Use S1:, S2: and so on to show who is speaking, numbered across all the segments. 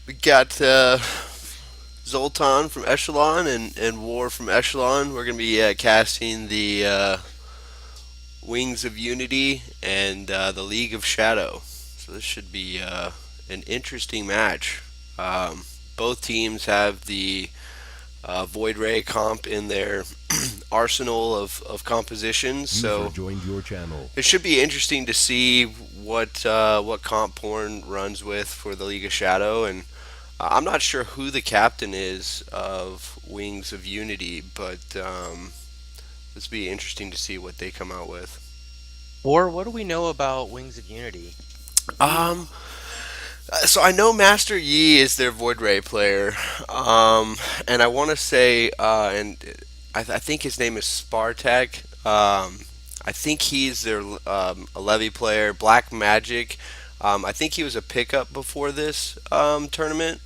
S1: We got Zoltan from Echelon and War from Echelon. We're going to be casting the Wings of Unity and the League of Shadow. So this should be an interesting match. Um, both teams have the Void Ray comp in their arsenal of compositions,
S2: User
S1: so
S2: joined your channel.
S1: it should be interesting to see what comp porn runs with for the League of Shadow, and I'm not sure who the captain is of Wings of Unity, but this will be interesting to see what they come out with.
S3: Or what do we know about Wings of Unity?
S1: Um, so I know Master Yi is their Void Ray player, and I want to say, I think his name is Spartak. I think he's their a Levy player. Black Magic. I think he was a pickup before this tournament.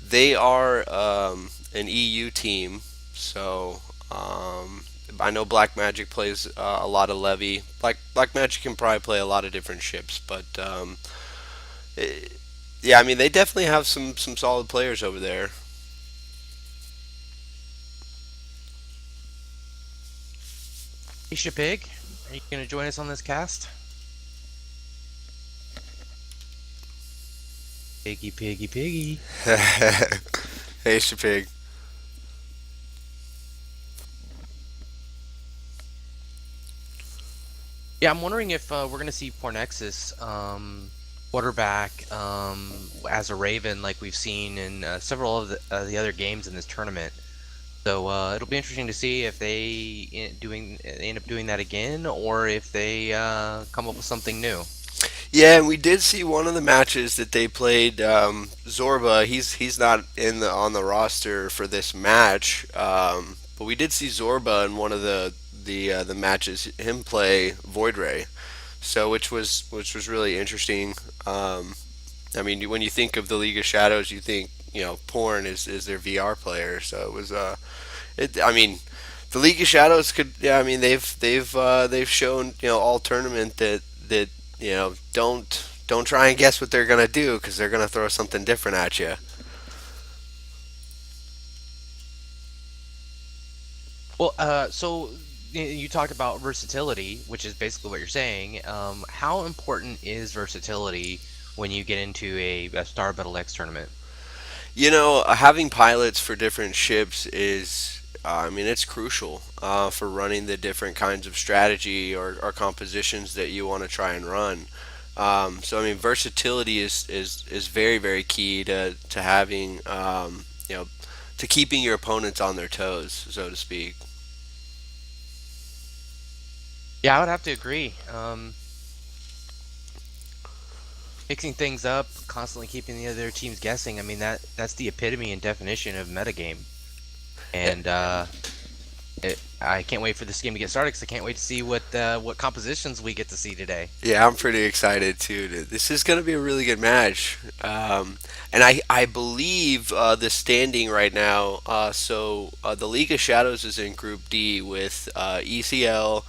S1: They are an EU team, so I know Black Magic plays a lot of Levy. Black Magic can probably play a lot of different ships, but eh, yeah, I mean they definitely have some solid players over there.
S3: Aisha Pig, are you going to join us on this cast? Piggy, piggy, piggy.
S1: Hey, Shapig.
S3: Yeah, I'm wondering if we're going to see Pornexus quarterback as a Raven like we've seen in several of the other games in this tournament. So it'll be interesting to see if they end up doing that again, or if they come up with something new.
S1: Yeah, and we did see one of the matches that they played. Zorba, he's not in the on the roster for this match, but we did see Zorba in one of the matches him play Void Ray, so which was really interesting. I mean, when you think of the League of Shadows, you think Porn is their VR player. So it was I mean, the League of Shadows could. Yeah, I mean they've shown all tournament that don't try and guess what they're gonna do because they're gonna throw something different at you.
S3: Well, so you talked about versatility, which is basically what you're saying. How important is versatility when you get into a Star Battle X tournament?
S1: Having pilots for different ships is, I mean, it's crucial for running the different kinds of strategy or compositions that you want to try and run. So, I mean, versatility is very, very key to having, to keeping your opponents on their toes, so to speak.
S3: Yeah, I would have to agree. Mixing things up, constantly keeping the other teams guessing. I mean that's the epitome and definition of metagame. And I can't wait for this game to get started because I can't wait to see what compositions we get to see today.
S1: Yeah, I'm pretty excited too. This is going to be a really good match, and I believe the standing right now. The League of Shadows is in Group D with ECL,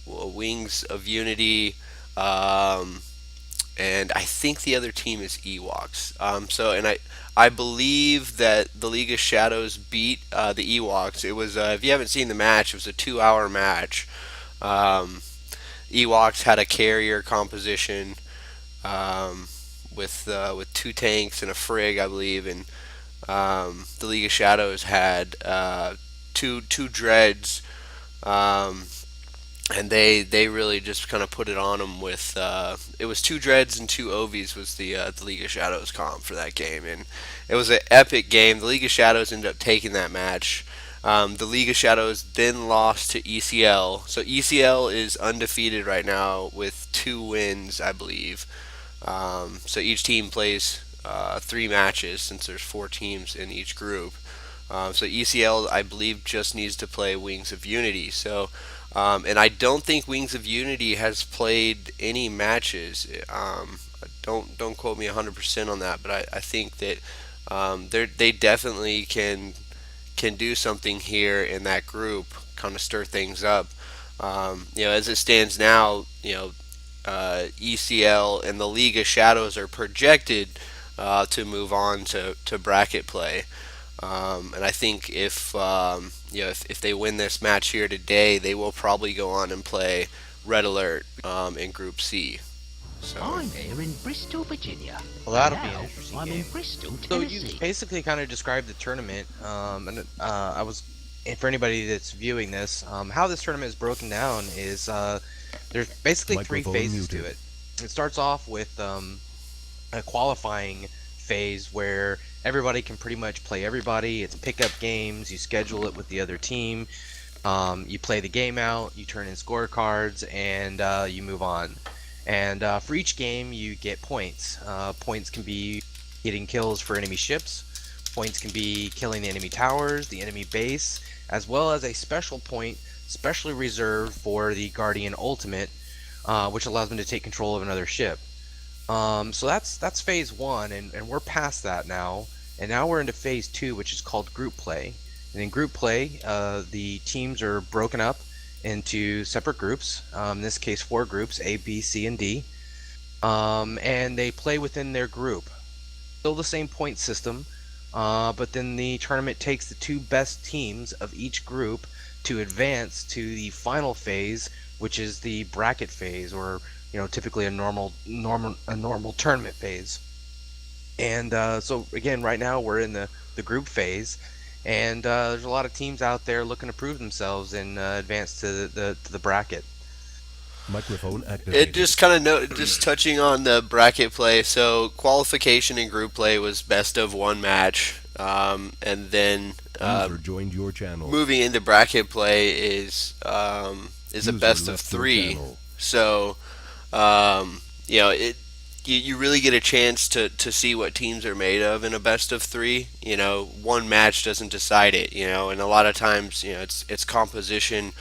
S1: Wings of Unity, um, and I think the other team is Ewoks. I believe that the League of Shadows beat the Ewoks. It was if you haven't seen the match, it was a 2 hour match. Um, Ewoks had a carrier composition um, with two tanks and a frig, I believe, and the League of Shadows had two dreads, um, and they really just kind of put it on them with it was two dreads and two ovies was the League of Shadows comp for that game, and it was an epic game. The League of Shadows ended up taking that match. The League of Shadows then lost to ECL. So ECL is undefeated right now with 2 wins, I believe. So each team plays 3 matches since there's 4 teams in each group. So ECL, I believe, just needs to play Wings of Unity. And I don't think Wings of Unity has played any matches. Don't quote me 100% on that, but I think that they definitely can do something here in that group, kind of stir things up. As it stands now, ECL and the League of Shadows are projected to move on to bracket play. And I think if if they win this match here today, they will probably go on and play Red Alert in Group C. So
S2: I'm here in Bristol, Virginia,
S3: Well,
S2: and
S3: that'll be an
S2: now
S3: interesting
S2: I'm in
S3: game.
S2: Bristol,
S3: So you
S2: Tennessee.
S3: basically kind of described the tournament, and I was, and for anybody that's viewing this, how this tournament is broken down is there's basically three
S4: Microphone
S3: phases to
S4: muted.
S3: it. It starts off with a qualifying phase where everybody can pretty much play everybody. It's pickup games. You schedule it with the other team. You play the game out. You turn in scorecards, and you move on. And for each game, you get points. Points can be getting kills for enemy ships. Points can be killing the enemy towers, the enemy base, as well as a special point specially reserved for the Guardian Ultimate, which allows them to take control of another ship. So that's phase one, and we're past that now. And now we're into phase two, which is called group play. And in group play, the teams are broken up into separate groups. In this case, four groups: A, B, C, and D. And they play within their group. Still the same point system, but then the tournament takes the two best teams of each group to advance to the final phase, which is the bracket phase, or typically a normal tournament phase. And so again, right now we're in the group phase, and there's a lot of teams out there looking to prove themselves and advance to the bracket.
S4: Microphone
S1: it
S4: activated.
S1: just kind of just touching on the bracket play. So qualification and group play was best of one match, and then
S4: User joined your channel.
S1: moving into bracket play is a
S4: User
S1: best of
S4: left your
S1: three.
S4: channel.
S1: So it you really get a chance to see what teams are made of in a best of three. One match doesn't decide it. And a lot of times, it's composition,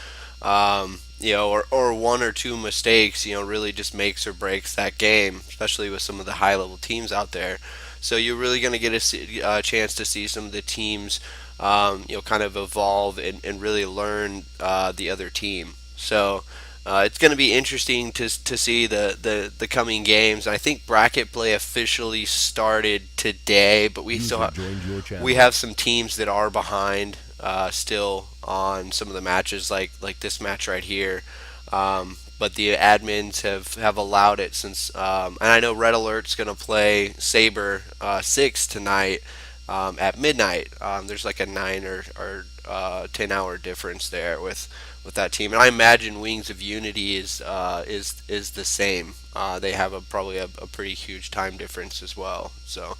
S1: or one or two mistakes, really just makes or breaks that game, especially with some of the high level teams out there. So you're really going to get a chance to see some of the teams, kind of evolve and really learn the other team. So it's going to be interesting to see the coming games. I think bracket play officially started today, but
S4: User joined your
S1: we
S4: channel.
S1: have some teams that are behind still on some of the matches, like this match right here. But the admins have allowed it since, and I know Red Alert's going to play Saber 6 tonight at midnight. There's like a 9 or 10 hour difference there with that team, and I imagine Wings of Unity is the same. They have probably a pretty huge time difference as well. So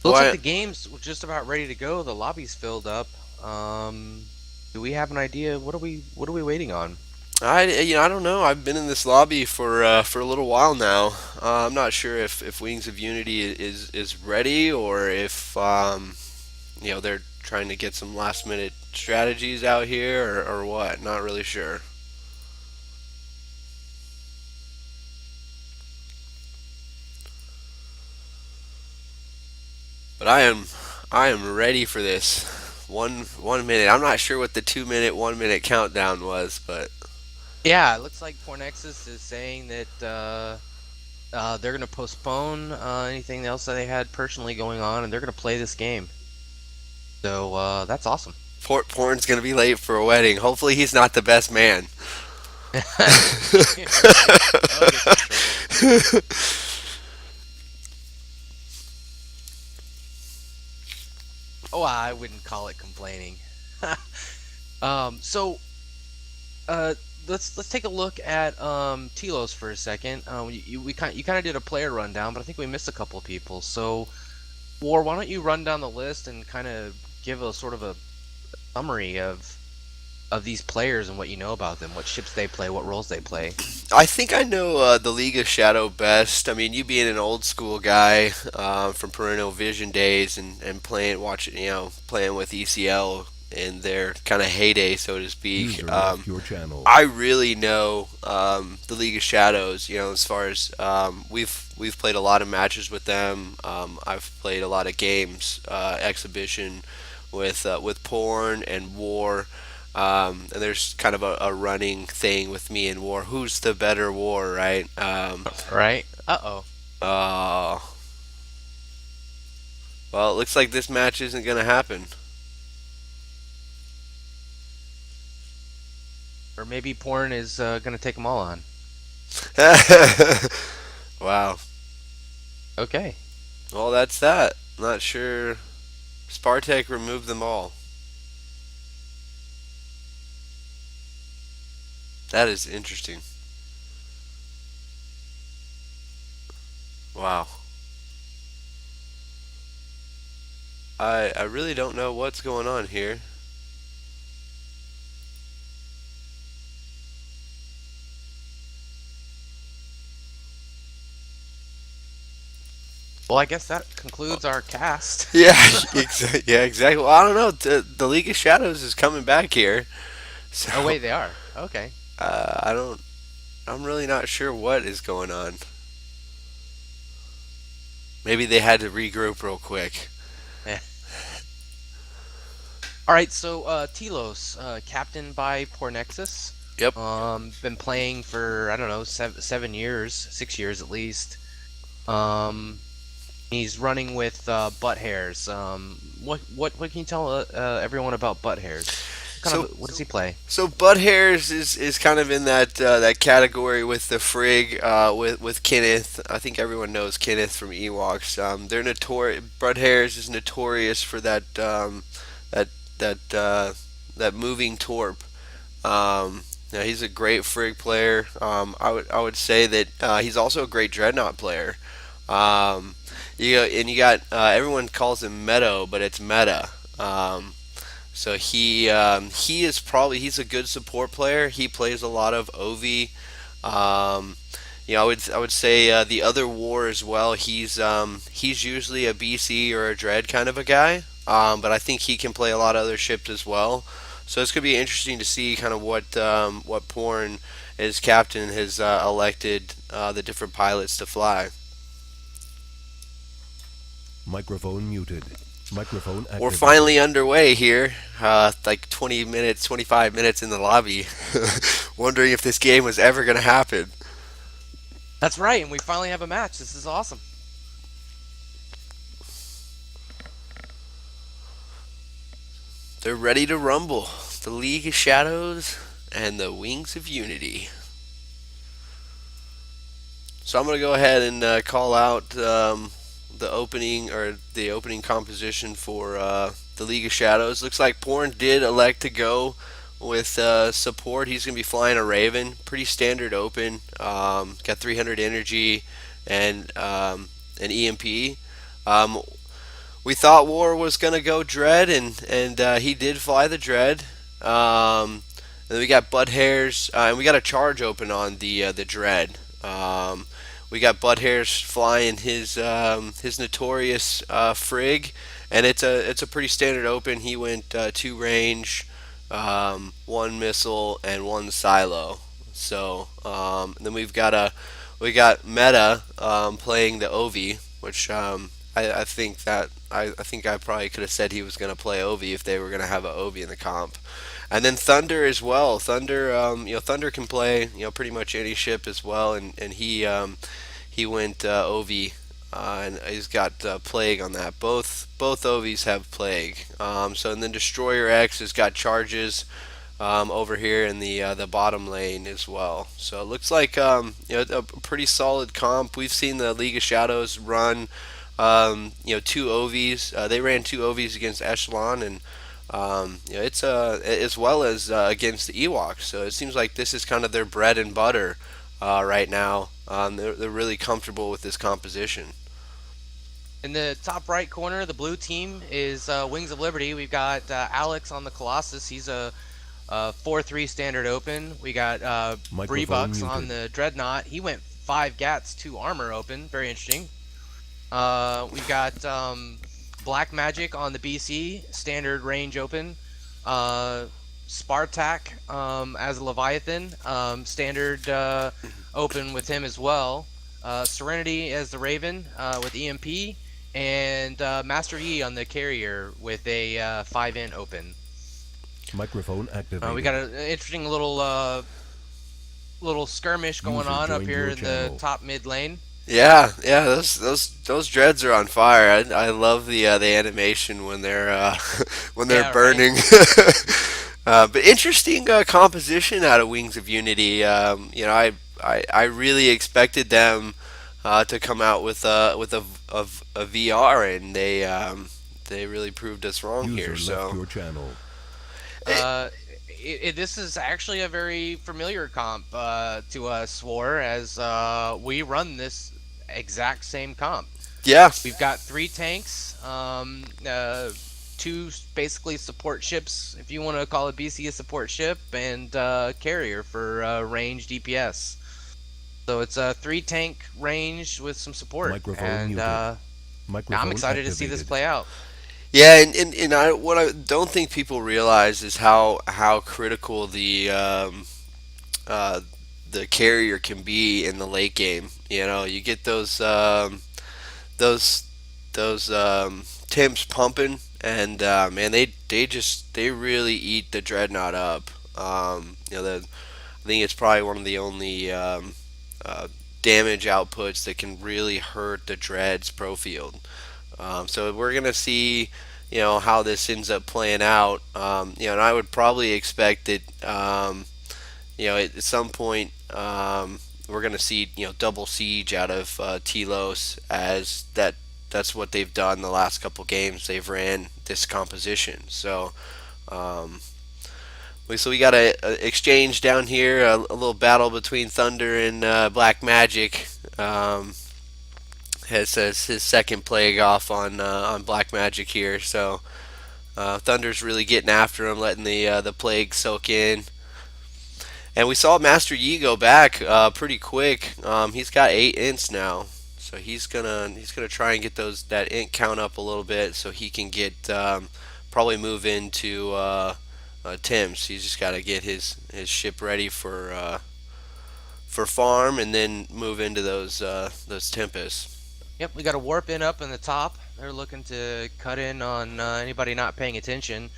S3: Looks like
S1: well,
S3: the game's just about ready to go. The lobby's filled up. Do we have an idea? What are we waiting on?
S1: I don't know. I've been in this lobby for a little while now. I'm not sure if Wings of Unity is ready, or if they're trying to get some last minute strategies out here, or what. Not really sure. But I am ready for this. One minute. I'm not sure what the 2 minute 1 minute countdown was, but
S3: Yeah, it looks like Pornexus is saying that they're going to postpone anything else that they had personally going on, and they're going to play this game. So that's awesome.
S1: Porn's gonna be late for a wedding. Hopefully, he's not the best man.
S3: Right? I'll get in trouble. Oh, I wouldn't call it complaining. So uh, let's take a look at Telos for a second. You kind of did a player rundown, but I think we missed a couple of people. So, War, why don't you run down the list and kind of give a sort of a summary of these players and what you know about them, what ships they play, what roles they play.
S1: I think I know the League of Shadow best. I mean, you being an old school guy from Parental Vision days and playing with ECL in their kind of heyday, so to speak.
S4: User left your channel.
S1: I really know the League of Shadows. As far as we've played a lot of matches with them. I've played a lot of games, exhibition with Porn and War. And there's kind of a running thing with me and War. Who's the better War, right?
S3: Right? Uh-oh.
S1: Uh, well, it looks like this match isn't going to happen.
S3: Or maybe Porn is gonna take them all on.
S1: Wow.
S3: Okay.
S1: Well, that's that. Not sure. Spartek removed them all. That is interesting. Wow. I really don't know what's going on here.
S3: Well, I guess that concludes our cast.
S1: Yeah, yeah, exactly. Well, I don't know. The League of Shadows is coming back here, so
S3: Oh wait, they are. Okay.
S1: I don't. I'm really not sure what is going on. Maybe they had to regroup real quick.
S3: Eh. All right, so Telos, captained by Pornexus.
S1: Yep.
S3: Been playing for I don't know 7 years, 6 years at least. Um, he's running with butt hairs. What can you tell everyone about butt hairs?
S1: So
S3: What does he play?
S1: So Bud Hairs is kind of in that category with the Frigg with Kenneth. I think everyone knows Kenneth from Ewoks. They're notorious. Bud Hairs is notorious for that that that moving torp. Yeah, he's a great Frigg player. I would say that he's also a great Dreadnought player. Um, and you got everyone calls him Meadow, but it's Meta. So he is probably he's a good support player. He plays a lot of OV. Um, I would say the other war as well. He's usually a BC or a Dread kind of a guy. But I think he can play a lot of other ships as well. So it's gonna be interesting to see kind of what Porn as captain has elected the different pilots to fly.
S4: Microphone muted. Microphone activated.
S1: We're finally underway here. Like 20 minutes, 25 minutes in the lobby. Wondering if this game was ever going to happen.
S3: That's right, and we finally have a match. This is awesome.
S1: They're ready to rumble. The League of Shadows and the Wings of Unity. So I'm going to go ahead and call out the opening composition for the League of Shadows. Looks like Porn did elect to go with support. He's going to be flying a Raven. Pretty standard open. Got 300 energy and an EMP. We thought War was going to go Dread, and he did fly the Dread. And then we got Bud Hairs, and we got a charge open on the Dread. We got Bud Hairs flying his notorious Frigg, and it's a pretty standard open. He went 2 range, 1 missile, and 1 silo. So and then we got Meta playing the Ovi, which I think I probably could have said he was going to play Ovi if they were going to have an Ovi in the comp. And then Thunder as well. Thunder can play pretty much any ship as well, and he went Ovi, and he's got Plague on that. Both Ovis have Plague. And then Destroyer X has got charges over here in the bottom lane as well. So it looks like a pretty solid comp. We've seen the League of Shadows run 2 OVs. They ran 2 OVs against Echelon, and it's as well as against the Ewoks. So it seems like this is kind of their bread and butter right now. They're really comfortable with this composition.
S3: In the top right corner, the blue team is Wings of Liberty. We've got Alex on the Colossus. He's a 4-3 standard open. We got Breebucks on the Dreadnought. He went 5 Gats, 2 armor open. Very interesting. We've got Black Magic on the BC, standard range open. Spartak as a Leviathan, standard open with him as well. Serenity as the Raven with EMP, and Master E on the carrier with a 5-in open.
S4: Microphone
S3: We got
S4: activated.
S3: an interesting little skirmish going
S4: User
S3: on up
S4: joined
S3: here
S4: your
S3: in the
S4: channel.
S3: top mid lane.
S1: Yeah, yeah, those dreads are on fire. I love the animation when they're when they're
S3: Yeah, right.
S1: burning. But interesting composition out of Wings of Unity. I really expected them to come out with a VR, and they really proved us wrong here.
S4: User left
S1: So
S4: your channel.
S3: Uh, this is actually a very familiar comp to us, War, as we run this exact same comp.
S1: yeah,
S3: We've got 3 tanks, two basically support ships, if you want to call a BC a support ship, and carrier for range DPS. So it's a 3 tank range with some support,
S4: Microphone
S3: and
S4: muted.
S3: I'm
S4: Microphone
S3: excited to see this
S4: activated.
S3: play out.
S1: yeah, and what I don't think people realize is how critical uh, the carrier can be in the late game. You know, you get those temps pumping, and man, they really eat the dreadnought up. I think it's probably one of the only uh, damage outputs that can really hurt the dreads pro field. So we're gonna see, how this ends up playing out. And I would probably expect that, at some point, we're going to see, double siege out of Telos, as that's what they've done the last couple games. They've ran this composition. Um, so we got a exchange down here, a little battle between Thunder and Black Magic. Has his second plague off on Black Magic here. So Thunder's really getting after him, letting the plague soak in. And we saw Master Yi go back pretty quick. He's got 8 ints now, so he's gonna try and get that int count up a little bit, so he can get probably move into Tim's. He's just got to get his ship ready for farm, and then move into those Tempests.
S3: Yep, we got a warp in up in the top. They're looking to cut in on anybody not paying attention.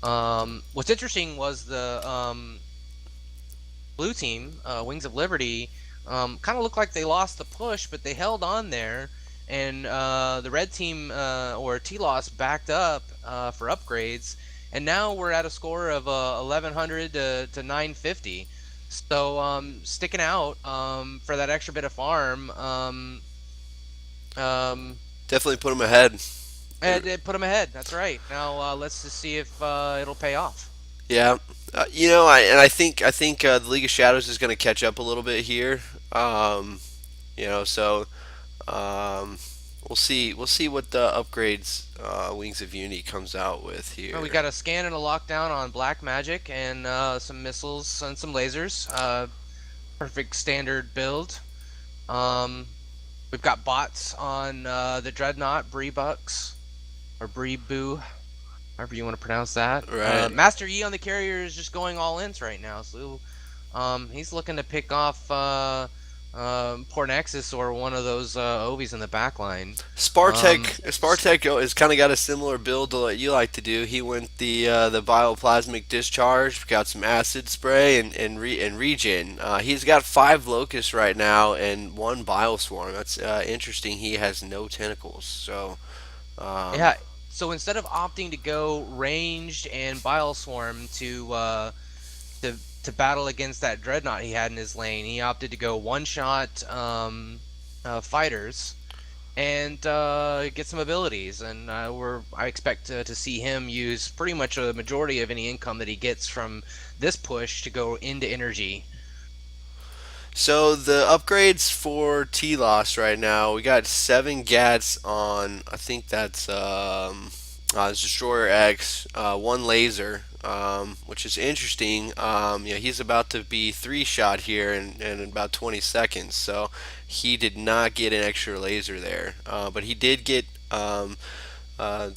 S3: What's interesting was the blue team, Wings of Liberty, kind of looked like they lost the push, but they held on there. And the red team, or TLOS, backed up for upgrades. And now we're at a score of 1100 to 950. So sticking out for that extra bit of farm.
S1: Definitely put him ahead.
S3: And it put them ahead. That's right. Now let's just see if it'll pay off.
S1: Yeah, I think the League of Shadows is going to catch up a little bit here. So we'll see what the upgrades Wings of Unity comes out with here.
S3: We got a scan and a lockdown on Black Magic and some missiles and some lasers. Perfect standard build. We've got bots on the Dreadnought, Bree Bucks, or Bree Boo, however you want to pronounce that.
S1: Right.
S3: Master Yi on the carrier is just going all ins right now, so he's looking to pick off Poor Nexus or one of those Ovies in the back line.
S1: Spartek has kind of got a similar build to what you like to do. He went the bioplasmic discharge, got some acid spray and regen. He's got 5 locusts right now and 1 bioswarm. That's interesting. He has no tentacles. So
S3: Yeah, so instead of opting to go ranged and Bile Swarm to battle against that Dreadnought he had in his lane, he opted to go one-shot fighters and get some abilities. And I expect to see him use pretty much a majority of any income that he gets from this push to go into energy.
S1: So the upgrades for T-Loss right now, we got 7 Gats on. I think that's Destroyer X, 1 laser, which is interesting. He's about to be 3-shot here in about 20 seconds. So he did not get an extra laser there, but he did get I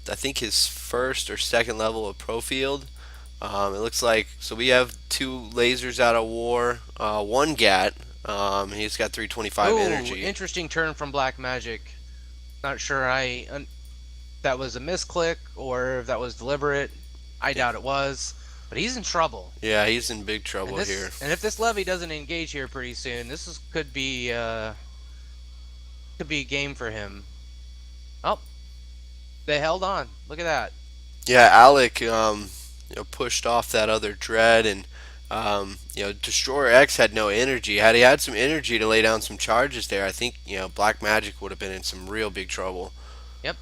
S1: think his first or second level of pro field. It looks like, so we have 2 lasers out of war, 1 Gat. He's got 325
S3: Ooh,
S1: energy.
S3: interesting turn from Black Magic. Not sure that was a misclick or if that was deliberate. I doubt it was. but he's in trouble.
S1: Yeah, he's in big
S3: And
S1: trouble here.
S3: if this levy doesn't engage here pretty soon, could be a game for him. Oh, they held on. Look at that.
S1: Yeah, Alec, pushed off that other dread, and Destroyer X had no energy. Had he had some energy to lay down some charges there, I think Black Magic would have been in some real big trouble.
S3: Yep.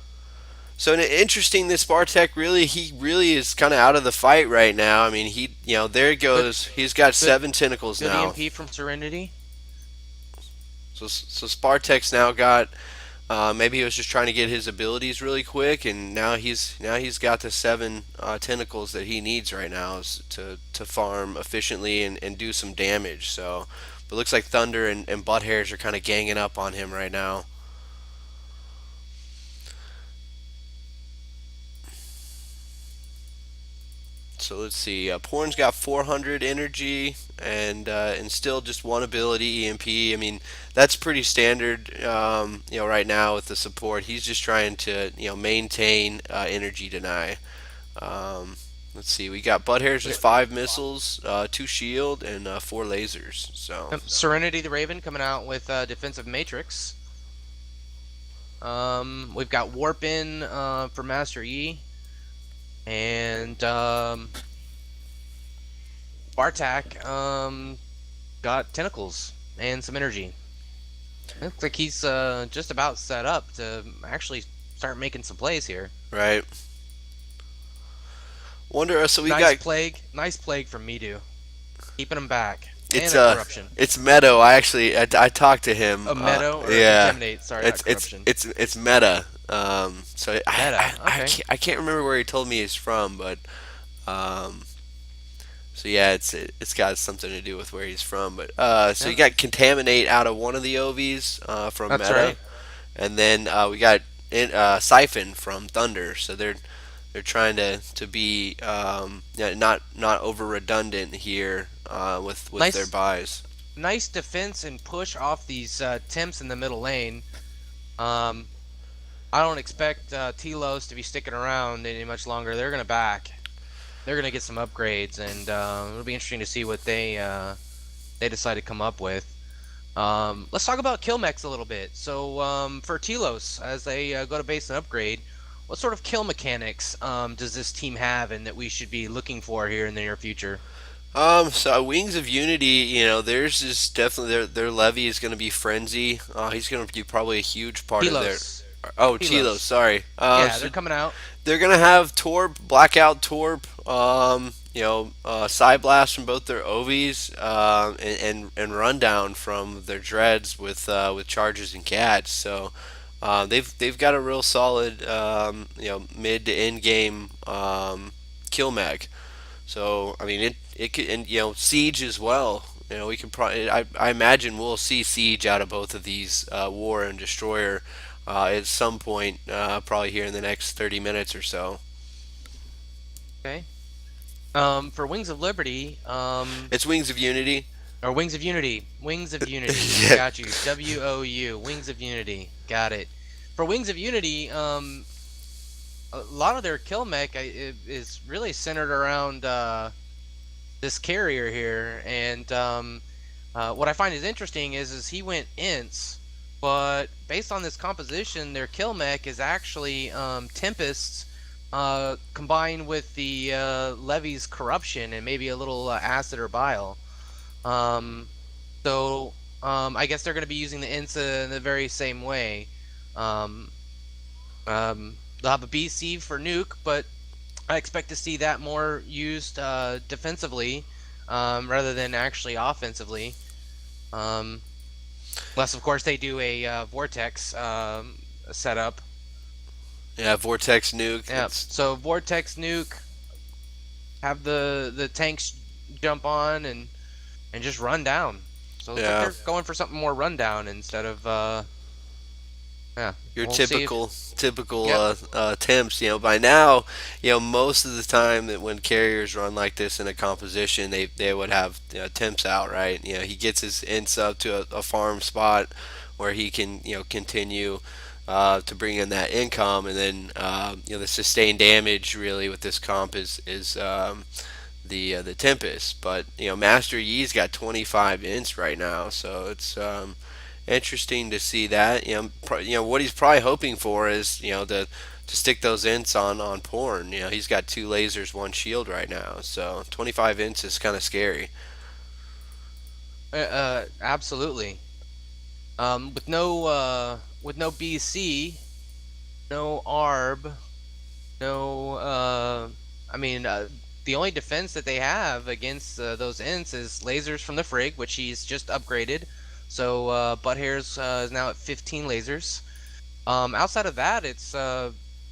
S1: So interesting, this Spartek he really is kind of out of the fight right now. I mean, there it
S3: Good
S1: goes. He's got
S3: good
S1: 7 tentacles
S3: good
S1: now.
S3: EMP from Serenity.
S1: So Spartek's now got. Maybe he was just trying to get his abilities really quick, and now he's got the 7 tentacles that he needs right now to farm efficiently and do some damage. So, but it looks like Thunder and Butt Hairs are kind of ganging up on him right now. So let's see. Porn's got 400 energy and still just one ability EMP. I mean that's pretty standard. Right now with the support, he's just trying to maintain energy deny. Um, let's see. We got Butt Hairs with 5 missiles, 2 shield, and 4 lasers. So
S3: Serenity the Raven coming out with defensive matrix. We've got Warp in for Master E, and Bartak got tentacles and some energy. Looks like he's just about set up to actually start making some plays here.
S1: right. Wonder. So we got
S3: Nice plague from Midu, keeping him back,
S1: it's
S3: and a corruption.
S1: it's Meadow. I talked to him.
S3: A Meadow or
S1: Yeah,
S3: Contaminate? Sorry, not corruption.
S1: it's Meta. So
S3: Meta. Okay.
S1: I can't remember where he told me he's from, but um, so yeah, it's got something to do with where he's from. But so you
S3: Yeah,
S1: got Contaminate out of one of the OVs from
S3: that's
S1: Meta,
S3: right.
S1: and then we got Siphon from Thunder. So they're trying to be yeah, not over redundant here with their
S3: Nice,
S1: buys.
S3: nice defense and push off these temps in the middle lane. Um, I don't expect TLOS to be sticking around any much longer. They're gonna back. They're gonna get some upgrades, and it'll be interesting to see what they decide to come up with. Let's talk about kill mechs a little bit. So for TLOS, as they go to base and upgrade, what sort of kill mechanics does this team have, and that we should be looking for here in the near future?
S1: So Wings of Unity, theirs is definitely their levy is going to be Frenzy. He's going to be probably a huge part of their.
S3: TLOS,
S1: Oh, Chilo,
S3: TLOS.
S1: sorry.
S3: Yeah,
S1: So
S3: they're coming out.
S1: they're gonna have Torp, Blackout Torp, Side Blast from both their OVs, and Rundown from their Dreads with Chargers and Cats. So they've got a real solid mid to end game kill mag. So I mean it could, and Siege as well. We can probably I imagine we'll see Siege out of both of these War and Destroyer at some point, probably here in the next 30 minutes or so.
S3: Okay. For Wings of Liberty,
S1: It's Wings of Unity.
S3: or Wings of Unity. Wings of Unity.
S1: Yeah.
S3: Got you. WOU. Wings of Unity. Got it. For Wings of Unity, a lot of their kill mech is really centered around this carrier here, and what I find is interesting is he went ints, but based on this composition, their kill mech is actually Tempests combined with the Levy's corruption and maybe a little acid or bile. Um, so I guess they're going to be using the ints in the very same way. Um, they'll have a BC for nuke, but I expect to see that more used defensively rather than actually offensively. Um, Unless, of course, they do a vortex setup.
S1: Yeah, Vortex Nuke.
S3: Yeah. So vortex nuke, have the tanks jump on and just run down. So it looks like
S1: Yeah,
S3: they're going for something more rundown instead of yeah.
S1: your
S3: We'll see.
S1: typical
S3: Yep.
S1: temps. By now, most of the time that when carriers run like this in a composition, they would have temps out, right? He gets his ints up to a farm spot where he can continue to bring in that income, and then the sustained damage really with this comp is the Tempest. But Master Yi's got 25 ints right now, so it's interesting to see that. What he's probably hoping for is to stick those ints on Porn. He's got 2 lasers, 1 shield right now, so 25 ints is kind of scary.
S3: Absolutely. With no BC, no ARB, no. I mean, the only defense that they have against those ints is lasers from the Frig, which he's just upgraded. So Butthairs is now at 15 lasers. Outside of that, it's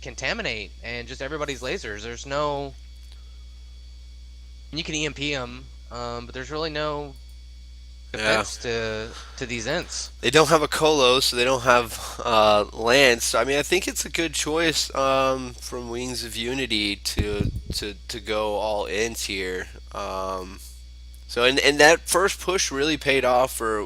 S3: contaminate and just everybody's lasers. There's no. You can EMP them, but there's really no
S1: Yeah.
S3: defense to these ints.
S1: They don't have a Colo, so they don't have Lance. So, I mean, I think it's a good choice from Wings of Unity to go all ins here. And that first push really paid off for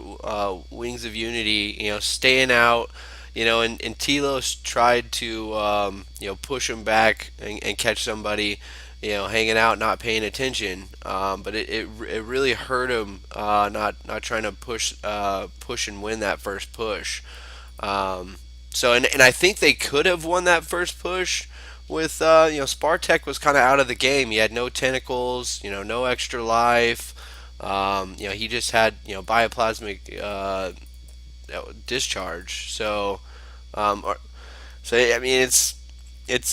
S1: Wings of Unity. Staying out. And Telos tried to push him back and catch somebody. Hanging out, not paying attention. But it really hurt him not trying to push and win that first push. And I think they could have won that first push with Spartek was kind of out of the game. He had no tentacles, no extra life. He just had bioplasmic discharge. So I mean it's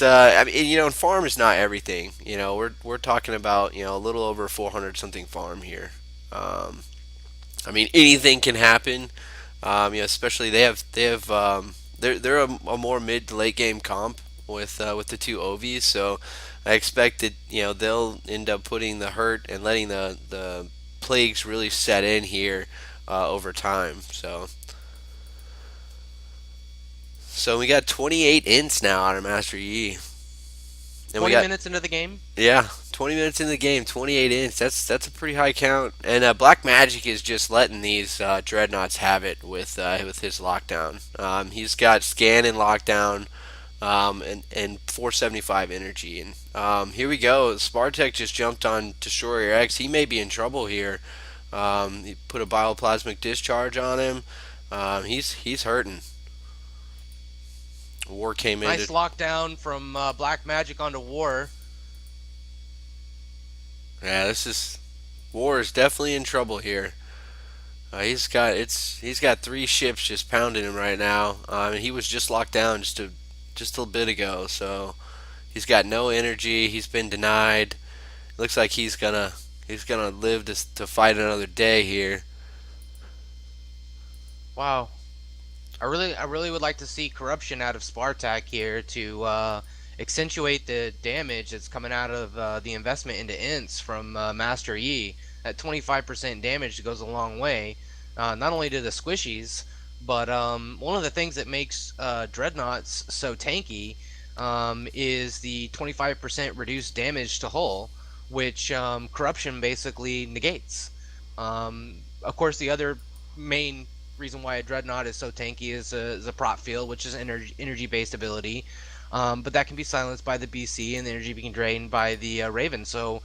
S1: I mean farm is not everything. We're talking about a little over 400 something farm here. Um, I mean anything can happen. Especially they're a more mid to late game comp with the 2 OVs. So I expect that they'll end up putting the hurt and letting the plagues really set in here over time. So we got 28 ints now on our Master Yi. And we
S3: 20
S1: got
S3: minutes into the game.
S1: yeah, 20 minutes in the game, 28 ints. That's a pretty high count. And Black Magic is just letting these dreadnoughts have it with his lockdown. He's got scan and lockdown, and 475 energy. And here we go. Spartek just jumped on Destroyer X. He may be in trouble here. He put a bioplasmic discharge on him. He's hurting. War came in.
S3: Nice lockdown from Black Magic onto War.
S1: Yeah, War is definitely in trouble here. He's got 3 ships just pounding him right now. And he was just locked down just a bit ago, so he's got no energy. He's been denied. Looks like he's gonna live to fight another day here.
S3: Wow. I really would like to see corruption out of Spartak here to accentuate the damage that's coming out of the investment into ints from Master Yi. That 25% damage goes a long way, not only to the squishies, but one of the things that makes dreadnoughts so tanky is the 25% reduced damage to hull, which corruption basically negates. Of course, the other main reason why a dreadnought is so tanky is a prop field, which is energy based ability, but that can be silenced by the BC and the energy being drained by the Raven. So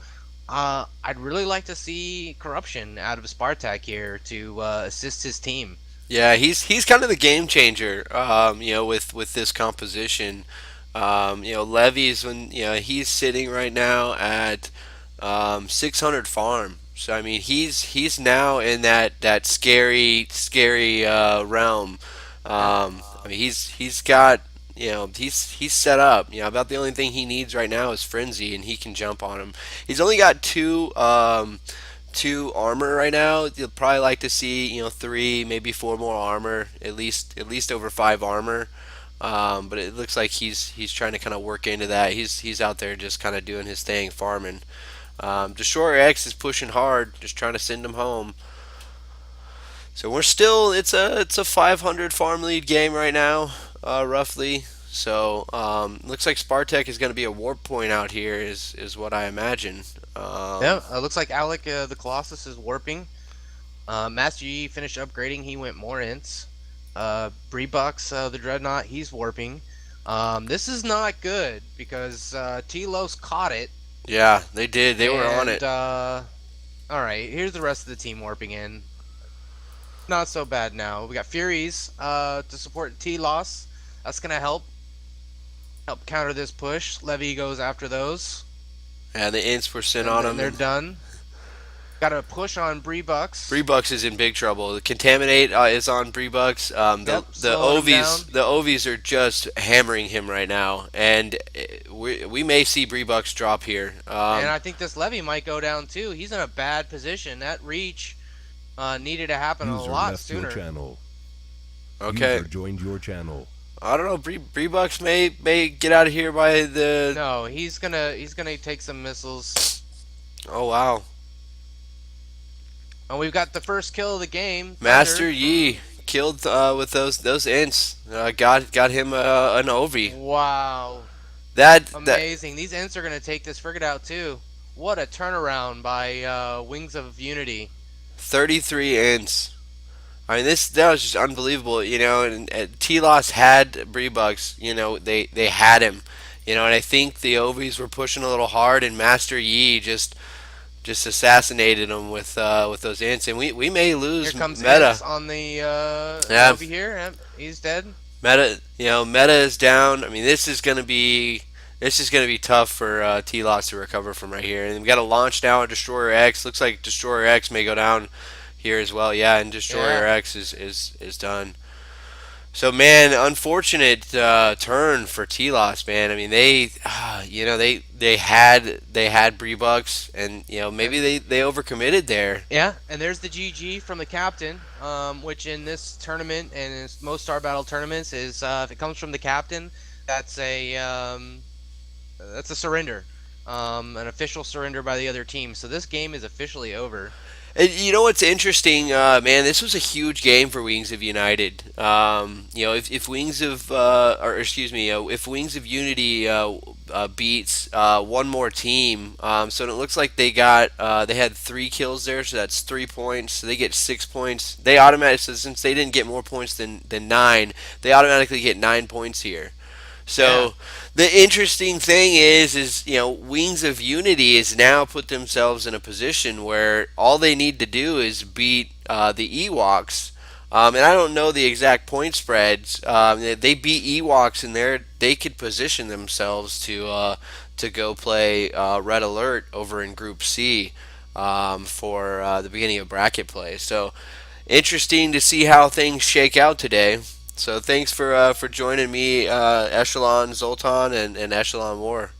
S3: I'd really like to see corruption out of Spartak here to assist his team.
S1: Yeah, he's kind of the game changer. With this composition. Levy's when he's sitting right now at 600 farm. So I mean he's now in that scary realm. I mean he's got he's set up. About the only thing he needs right now is frenzy, and he can jump on him. He's only got two armor right now. You'll probably like to see 3, maybe 4 more armor, at least over 5 armor. But it looks like he's trying to kind of work into that. He's out there just kind of doing his thing, farming. Destroyer X is pushing hard, just trying to send him home. So we're still it's a 500 farm lead game right now, roughly. So looks like Spartek is going to be a warp point out here, is what I imagine.
S3: Yeah, it looks like Alec the Colossus is warping. Master Yi finished upgrading. He went more ints. Breebucks, the Dreadnought, he's warping. This is not good because T-Los caught it.
S1: Yeah, they did. They were on
S3: And
S1: it.
S3: all right, here's the rest of the team warping in. Not so bad now. We got Furies to support T-Loss. That's gonna help counter this push. Levy goes after those,
S1: And the ints were sent
S3: and
S1: on
S3: then
S1: them,
S3: they're
S1: and
S3: done. Got a push on Bree Bucks.
S1: Breebucks is in big trouble. The Contaminate is on Breebucks.
S3: Yep, slowing him down.
S1: The Ovies are just hammering him right now, and we may see Breebucks drop here.
S3: And I think this Levy might go down too. He's in a bad position. That reach needed to happen a
S4: User
S3: lot
S4: left your
S3: sooner.
S4: channel.
S1: Okay,
S4: User joined your channel.
S1: I don't know. Breebucks may get out of here by the.
S3: No, he's gonna take some missiles.
S1: Oh wow,
S3: And we've got the first kill of the game.
S1: Master
S3: Thunder.
S1: Yi killed with those ints. Got him an Ovi.
S3: Wow.
S1: That
S3: Amazing. These Ents are going to take this frigate out too. What a turnaround by Wings of Unity.
S1: 33 ints. I mean, that was just unbelievable, you know. And T-Loss had Breebucks, you know, they had him, you know. And I think the Ovies were pushing a little hard, and Master Yi just assassinated him with those ints, and we may
S3: Here
S1: lose
S3: comes
S1: meta.
S3: Ents on the
S1: Yeah,
S3: over here. Yep, he's dead.
S1: meta. You know, meta is down. I mean, this is gonna be tough for T-Loss to recover from right here. And we got a launch now on Destroyer X. Looks like Destroyer X may go down here as well. Yeah, and Destroyer
S3: Yeah.
S1: X is done. So man, unfortunate turn for T-Loss, man. I mean, you know, they had Breebucks, and you know maybe they overcommitted there.
S3: Yeah, and there's the GG from the captain, which in this tournament and in most Star Battle tournaments is if it comes from the captain, that's a surrender, an official surrender by the other team. So this game is officially over.
S1: And you know what's interesting, man? This was a huge game for Wings of United. You know, if Wings of, or excuse me, if Wings of Unity beats one more team, so it looks like they had 3 kills there, so that's 3 points. So they get 6 points. They automatically, so since they didn't get more points than 9, they automatically get 9 points here.
S3: Yeah.
S1: So the interesting thing is you know Wings of Unity has now put themselves in a position where all they need to do is beat the Ewoks. And I don't know the exact point spreads. They beat Ewoks, and they could position themselves to go play Red Alert over in Group C for the beginning of bracket play. So interesting to see how things shake out today. So thanks for joining me, Echelon Zoltan and Echelon War.